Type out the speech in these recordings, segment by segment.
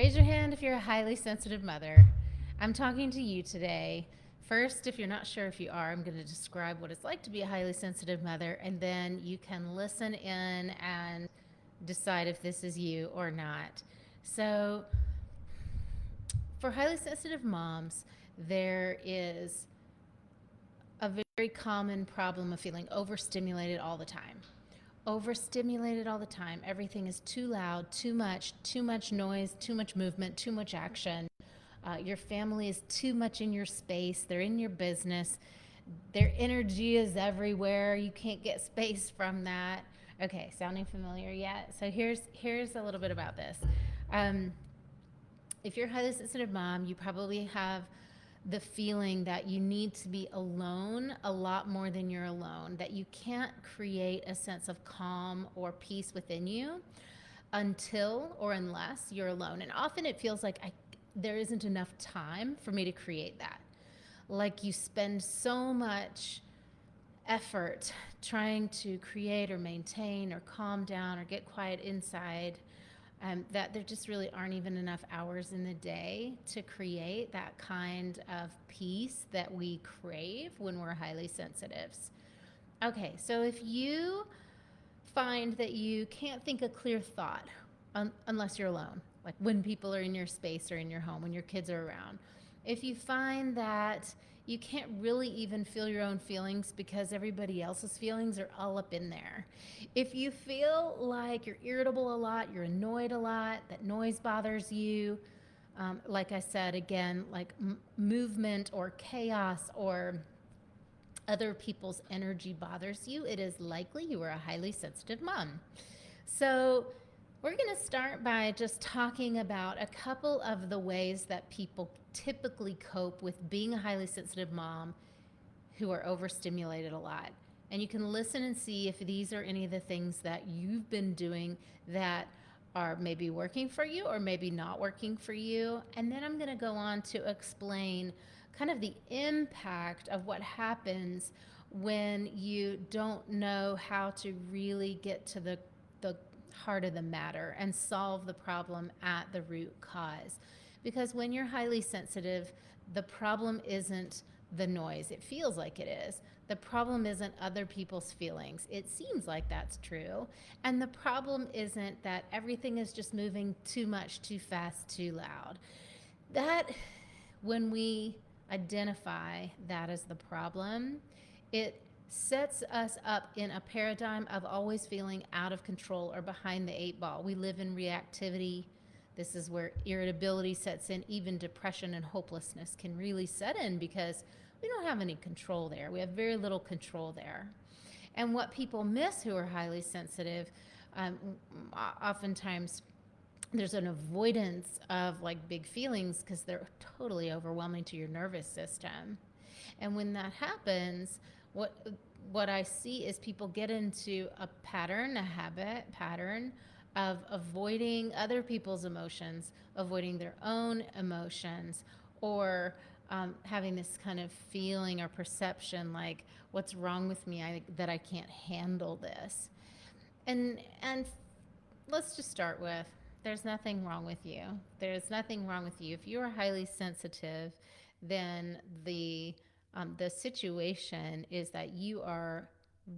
Raise your hand if you're a highly sensitive mother. I'm talking to you today. First, if you're not sure if you are, I'm going to describe what it's like to be a highly sensitive mother, and then you can listen in and decide if this is you or not. So, for highly sensitive moms, there is a very common problem of feeling overstimulated all the time. Overstimulated all the time. Everything is too loud, too much noise, too much movement, too much action. Your family is too much in your space. They're in your business. Their energy is everywhere. You can't get space from that. Okay, sounding familiar yet? So here's a little bit about this. Um, if you're a highly sensitive mom, you probably have the feeling that you need to be alone a lot more than you're alone, that you can't create a sense of calm or peace within you until or unless you're alone. And often it feels like there isn't enough time for me to create that. Like you spend so much effort trying to create or maintain or calm down or get quiet inside, that there just really aren't even enough hours in the day to create that kind of peace that we crave when we're highly sensitives. Okay, so if you find that you can't think a clear thought unless you're alone, like when people are in your space or in your home, when your kids are around, if you find that you can't really even feel your own feelings because everybody else's feelings are all up in there. If you feel like you're irritable a lot, you're annoyed a lot, that noise bothers you, like I said, again, like movement or chaos or other people's energy bothers you, it is likely you are a highly sensitive mom. So, we're going to start by just talking about a couple of the ways that people typically cope with being a highly sensitive mom who are overstimulated a lot. And you can listen and see if these are any of the things that you've been doing that are maybe working for you or maybe not working for you. And then I'm going to go on to explain kind of the impact of what happens when you don't know how to really get to the heart of the matter and solve the problem at the root cause. Because when you're highly sensitive, the problem isn't the noise. It feels like it is. The problem isn't other people's feelings. It seems like that's true. And the problem isn't that everything is just moving too much, too fast, too loud. That, when we identify that as the problem, it sets us up in a paradigm of always feeling out of control or behind the eight ball. We live in reactivity. This is where irritability sets in. Even depression and hopelessness can really set in because we don't have any control there. We have very little control there. And what people miss who are highly sensitive, oftentimes there's an avoidance of like big feelings because they're totally overwhelming to your nervous system. And when that happens, what I see is people get into a pattern, a habit pattern of avoiding other people's emotions, avoiding their own emotions, or having this kind of feeling or perception like, what's wrong with me that I can't handle this. And let's just start with, there's nothing wrong with you. There's nothing wrong with you. If you are highly sensitive, then the situation is that you are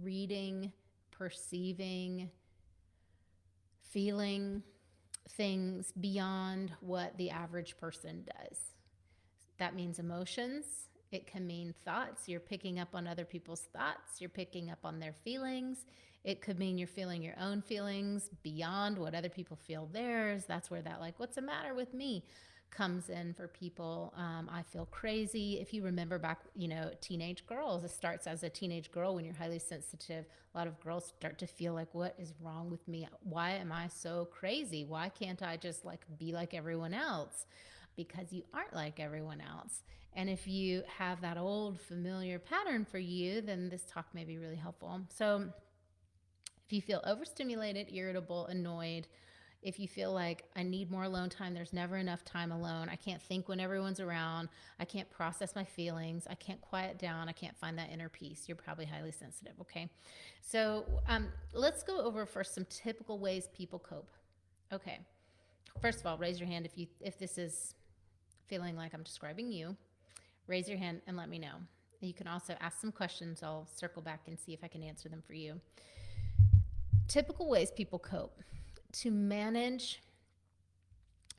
reading, perceiving, feeling things beyond what the average person does. That means emotions. It can mean thoughts. You're picking up on other people's thoughts. You're picking up on their feelings. It could mean you're feeling your own feelings beyond what other people feel theirs. That's where that, like, what's the matter with me comes in for people. I feel crazy. If you remember back, teenage girls, it starts as a teenage girl when you're highly sensitive. A lot of girls start to feel like, what is wrong with me? Why am I so crazy? Why can't I just like be like everyone else? Because you aren't like everyone else. And if you have that old familiar pattern for you, then this talk may be really helpful. So if you feel overstimulated, irritable, annoyed, if you feel like I need more alone time, there's never enough time alone, I can't think when everyone's around, I can't process my feelings, I can't quiet down, I can't find that inner peace, you're probably highly sensitive, okay? So let's go over first some typical ways people cope. Okay, First of all, raise your hand if this is feeling like I'm describing you. Raise your hand and let me know. You can also ask some questions. I'll circle back and see if I can answer them for you. Typical ways people cope to manage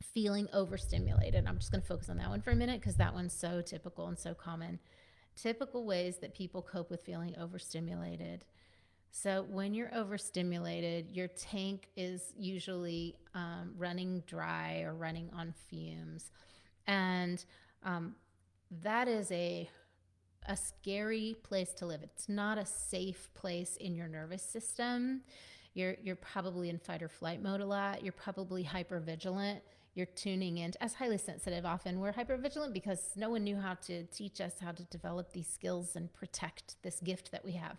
feeling overstimulated. I'm just going to focus on that one for a minute because that one's so typical and so common. Typical ways that people cope with feeling overstimulated. So, when you're overstimulated, your tank is usually running dry or running on fumes. And um, that is a scary place to live. It's not a safe place in your nervous system. You're probably in fight or flight mode a lot. You're probably hyper vigilant. You're tuning in. As highly sensitive, often we're hyper vigilant because no one knew how to teach us how to develop these skills and protect this gift that we have.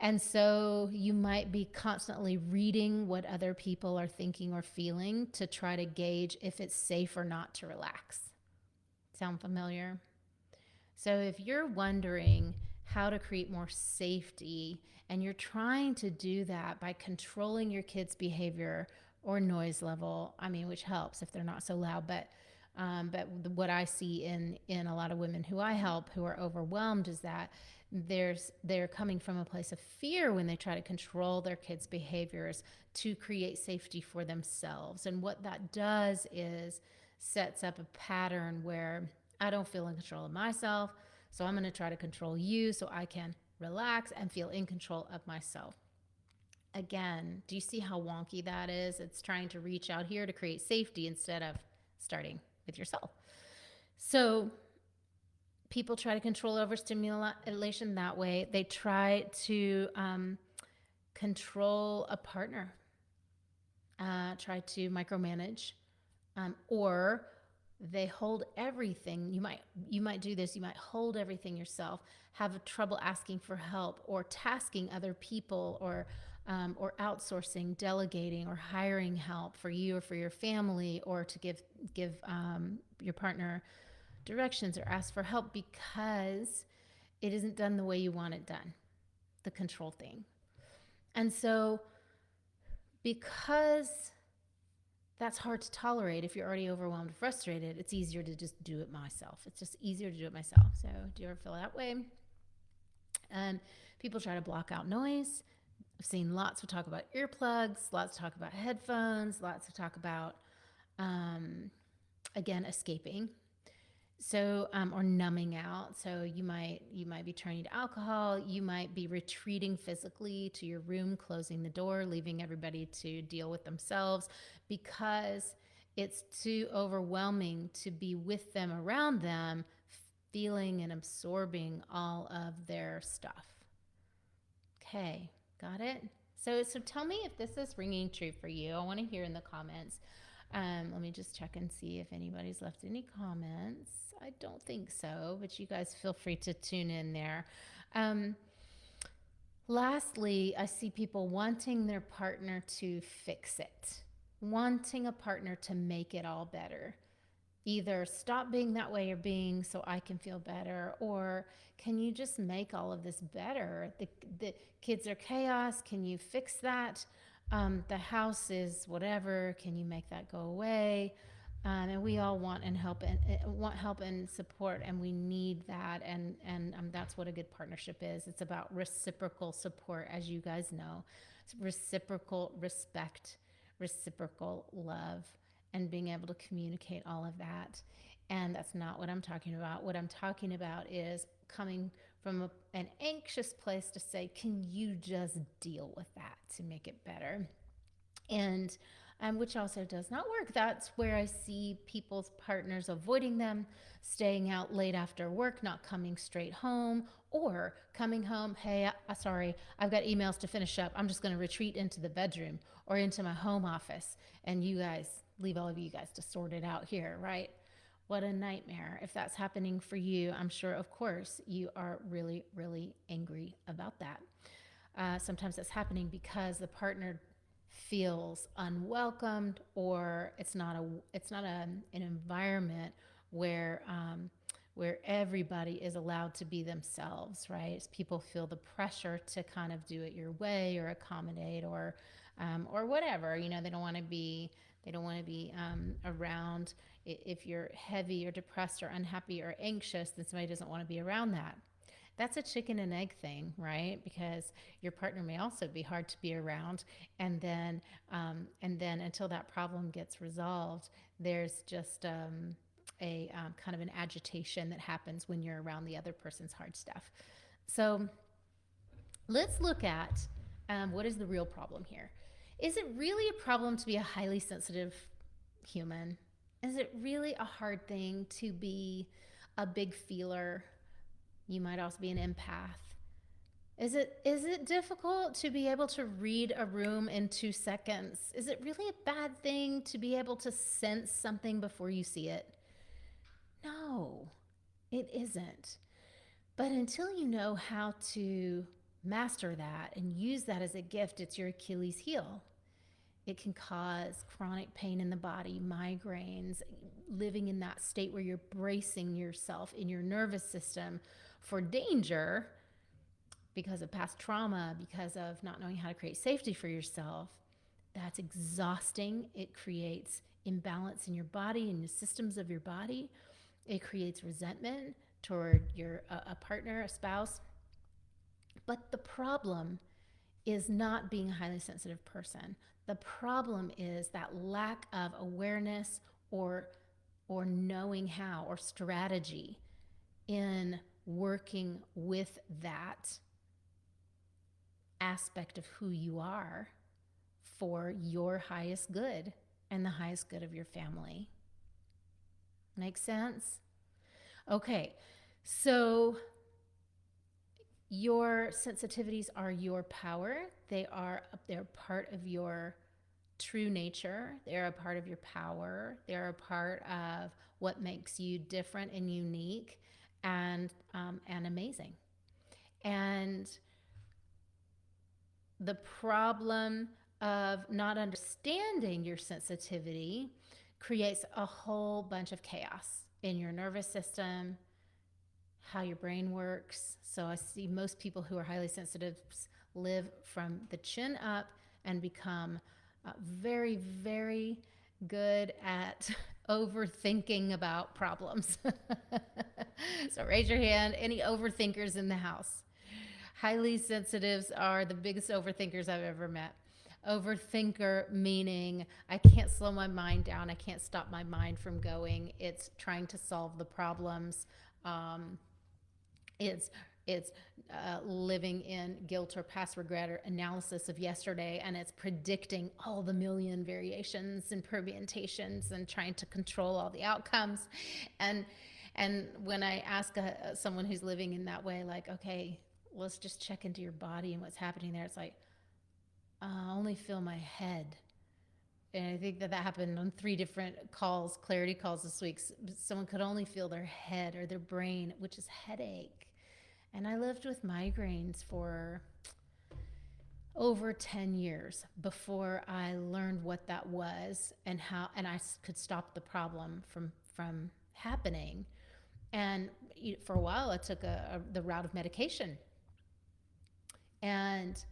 And so you might be constantly reading what other people are thinking or feeling to try to gauge if it's safe or not to relax. Sound familiar? So if you're wondering how to create more safety and you're trying to do that by controlling your kids' behavior or noise level, I mean, which helps if they're not so loud, but what I see in a lot of women who I help who are overwhelmed is that they're coming from a place of fear when they try to control their kids' behaviors to create safety for themselves. And what that does is sets up a pattern where I don't feel in control of myself, so I'm going to try to control you so I can relax and feel in control of myself. Again, do you see how wonky that is? It's trying to reach out here to create safety instead of starting with yourself. So people try to control overstimulation that way. They try to control a partner, try to micromanage, or they hold everything. You might do this. You might hold everything yourself. Have trouble asking for help or tasking other people or outsourcing, delegating, or hiring help for you or for your family, or to give your partner directions or ask for help because it isn't done the way you want it done, the control thing. And so because that's hard to tolerate if you're already overwhelmed, frustrated, it's easier to just do it myself. It's just easier to do it myself. So do you ever feel that way? And people try to block out noise. I've seen lots of talk about earplugs, lots of talk about headphones, lots of talk about, again, escaping. So, or numbing out. So you might be turning to alcohol. You might be retreating physically to your room, closing the door, leaving everybody to deal with themselves because it's too overwhelming to be with them, around them, feeling and absorbing all of their stuff. Okay, got it? So tell me if this is ringing true for you. I want to hear in the comments. Let me just check and see if anybody's left any comments. I don't think so, but you guys feel free to tune in there. Lastly, I see people wanting their partner to fix it, wanting a partner to make it all better. Either stop being that way or being so I can feel better, or can you just make all of this better? The kids are chaos. Can you fix that? The house is whatever. Can you make that go away? And we all want help and support, and we need that. And that's what a good partnership is. It's about reciprocal support, as you guys know. It's reciprocal respect, reciprocal love, and being able to communicate all of that. And that's not what I'm talking about. What I'm talking about is coming from an anxious place to say, can you just deal with that to make it better? And which also does not work. That's where I see people's partners avoiding them, staying out late after work, not coming straight home, or coming home, hey, sorry, I've got emails to finish up. I'm just going to retreat into the bedroom or into my home office, and you guys, leave all of you guys to sort it out here, right? What a nightmare. If that's happening for you, I'm sure, of course, you are really, really angry about that. Sometimes that's happening because the partner feels unwelcomed, or it's not an environment where everybody is allowed to be themselves, right? People feel the pressure to kind of do it your way or accommodate or whatever. They don't want to be They don't want to be around. If you're heavy or depressed or unhappy or anxious, then somebody doesn't want to be around that. That's a chicken and egg thing, right? Because your partner may also be hard to be around, and then until that problem gets resolved, there's just a kind of an agitation that happens when you're around the other person's hard stuff. So let's look at what is the real problem here. Is it really a problem to be a highly sensitive human? Is it really a hard thing to be a big feeler? You might also be an empath. Is it difficult to be able to read a room in 2 seconds? Is it really a bad thing to be able to sense something before you see it? No, it isn't. But until you know how to master that and use that as a gift, it's your Achilles heel. It can cause chronic pain in the body, migraines, living in that state where you're bracing yourself in your nervous system for danger because of past trauma, because of not knowing how to create safety for yourself. That's exhausting. It creates imbalance in your body and the systems of your body. It creates resentment toward a partner, a spouse. But the problem is not being a highly sensitive person. The problem is that lack of awareness or knowing how or strategy in working with that aspect of who you are for your highest good and the highest good of your family. Make sense? Okay, so your sensitivities are your power. They're part of your true nature. They're a part of your power. They're a part of what makes you different and unique and amazing. And the problem of not understanding your sensitivity creates a whole bunch of chaos in your nervous system, how your brain works. So I see most people who are highly sensitive live from the chin up and become very, very good at overthinking about problems. So raise your hand, any overthinkers in the house? Highly sensitives are the biggest overthinkers I've ever met. Overthinker meaning I can't slow my mind down. I can't stop my mind from going. It's trying to solve the problems. Um, it's living in guilt or past regret or analysis of yesterday, and it's predicting all the million variations and permutations and trying to control all the outcomes. And when I ask someone who's living in that way, like, okay, let's just check into your body and what's happening there, it's like, I only feel my head. And I think that happened on 3 different calls, clarity calls this week. Someone could only feel their head or their brain, which is headache. And I lived with migraines for over 10 years before I learned what that was and I could stop the problem from happening. And for a while, I took the route of medication. And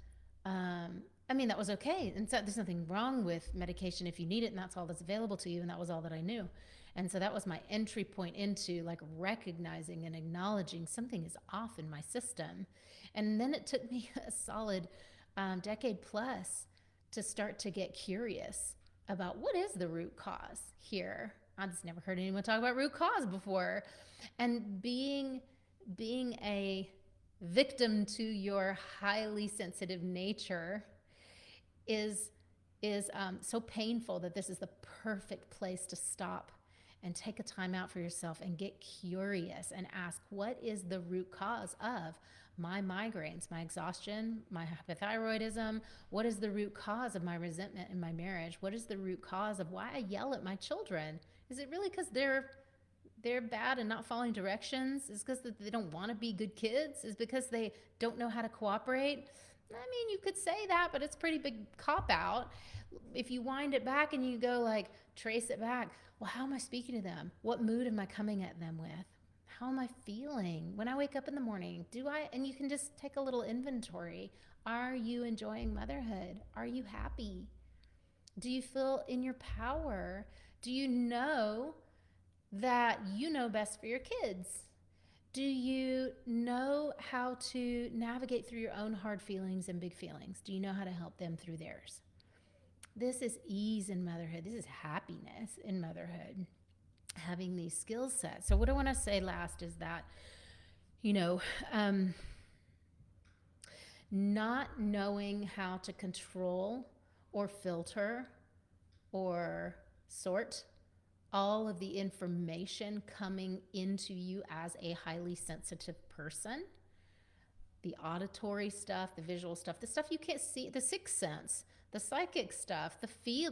I mean, that was okay. And so there's nothing wrong with medication if you need it, and that's all that's available to you. And that was all that I knew. And so that was my entry point into like recognizing and acknowledging something is off in my system. And then it took me a solid decade plus to start to get curious about what is the root cause here. I've just never heard anyone talk about root cause before. And being a victim to your highly sensitive nature is so painful that this is the perfect place to stop and take a time out for yourself and get curious and ask, what is the root cause of my migraines, my exhaustion, my hypothyroidism? What is the root cause of my resentment in my marriage? What is the root cause of why I yell at my children? Is it really because they're bad and not following directions? Is because they don't want to be good kids? Is because they don't know how to cooperate? I mean, you could say that, but it's a pretty big cop out. If you wind it back and you go like, trace it back, well, how am I speaking to them? What mood am I coming at them with? How am I feeling when I wake up in the morning? And you can just take a little inventory. Are you enjoying motherhood? Are you happy? Do you feel in your power? Do you know that you know best for your kids? Do you know how to navigate through your own hard feelings and big feelings? Do you know how to help them through theirs? This is ease in motherhood. This is happiness in motherhood, having these skill sets. So, what I want to say last is that, you know, um, not knowing how to control or filter or sort all of the information coming into you as a highly sensitive person, the auditory stuff, the visual stuff, the stuff you can't see, the sixth sense, the psychic stuff, the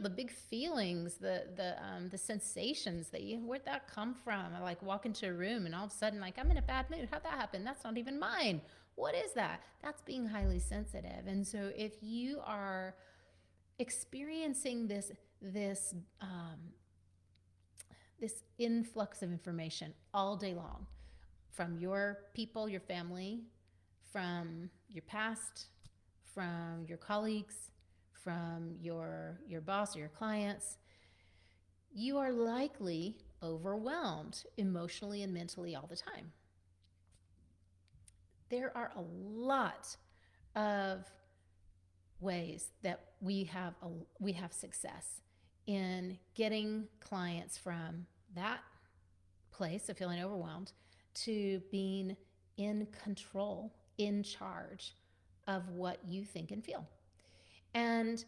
big feelings, the sensations that you, where'd that come from? I like walk into a room and all of a sudden, like, I'm in a bad mood. How'd that happen? That's not even mine. What is that? That's being highly sensitive. And so if you are experiencing this influx of information all day long from your people, your family, from your past, from your colleagues, from your boss or your clients, you are likely overwhelmed emotionally and mentally all the time. There are a lot of ways that we have success in getting clients from that place of feeling overwhelmed to being in control, in charge of what you think and feel. And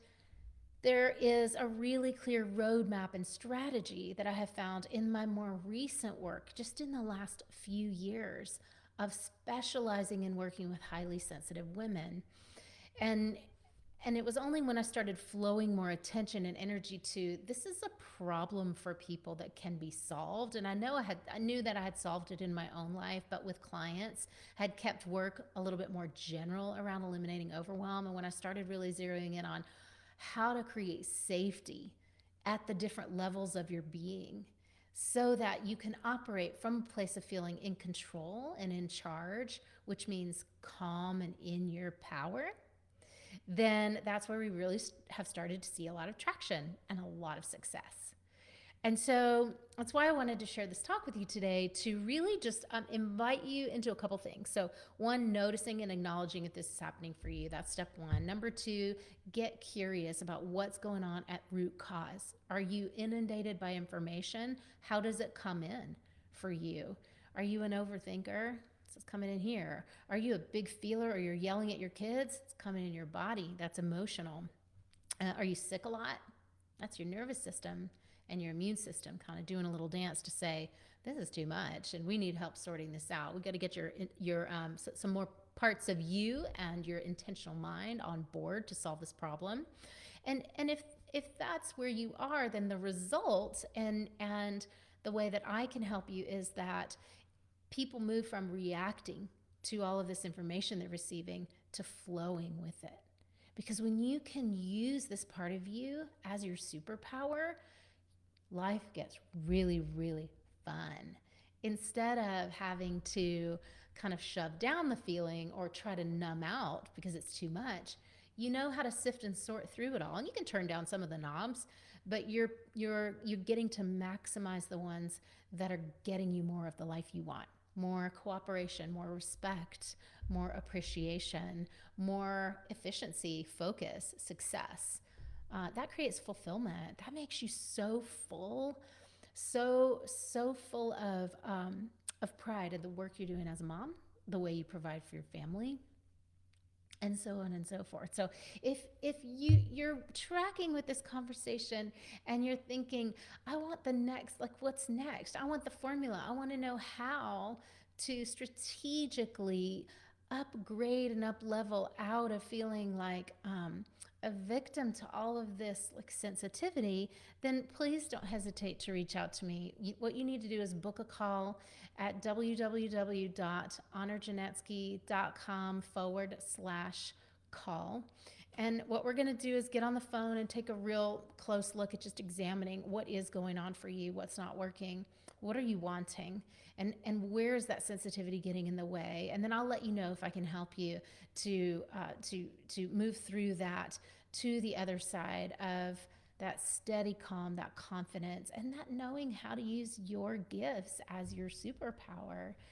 there is a really clear roadmap and strategy that I have found in my more recent work, just in the last few years, of specializing in working with highly sensitive women. And and it was only when I started flowing more attention and energy to this is a problem for people that can be solved. And I knew that I had solved it in my own life, but with clients had kept work a little bit more general around eliminating overwhelm. And when I started really zeroing in on how to create safety at the different levels of your being so that you can operate from a place of feeling in control and in charge, which means calm and in your power, then that's where we really have started to see a lot of traction and a lot of success. And so that's why I wanted to share this talk with you today, to really just invite you into a couple things. So, one, noticing and acknowledging that this is happening for you. That's step one. Number two, get curious about what's going on at root cause. Are you inundated by information? How does it come in for you? Are you an overthinker? It's coming in here. Are you a big feeler, or you're yelling at your kids? It's coming in your body. That's emotional. Are you sick a lot? That's your nervous system and your immune system kind of doing a little dance to say, this is too much and we need help sorting this out. We got to get some more parts of you and your intentional mind on board to solve this problem. And if that's where you are, then the result and the way that I can help you is that people move from reacting to all of this information they're receiving to flowing with it. Because when you can use this part of you as your superpower, life gets really, really fun. Instead of having to kind of shove down the feeling or try to numb out because it's too much, you know how to sift and sort through it all. And you can turn down some of the knobs, but you're getting to maximize the ones that are getting you more of the life you want. More cooperation, more respect, more appreciation, more efficiency, focus, success. That creates fulfillment. That makes you so full, so full of pride in the work you're doing as a mom, the way you provide for your family, and so on and so forth. So if you're tracking with this conversation and you're thinking, I want the next, like, what's next? I want the formula. I want to know how to strategically upgrade and up level out of feeling like a victim to all of this like sensitivity, then please don't hesitate to reach out to me. What you need to do is book a call at www.honorjanetsky.com/call. And what we're going to do is get on the phone and take a real close look at just examining what is going on for you, what's not working, what are you wanting, and where is that sensitivity getting in the way. And then I'll let you know if I can help you to move through that to the other side of that steady calm, that confidence, and that knowing how to use your gifts as your superpower.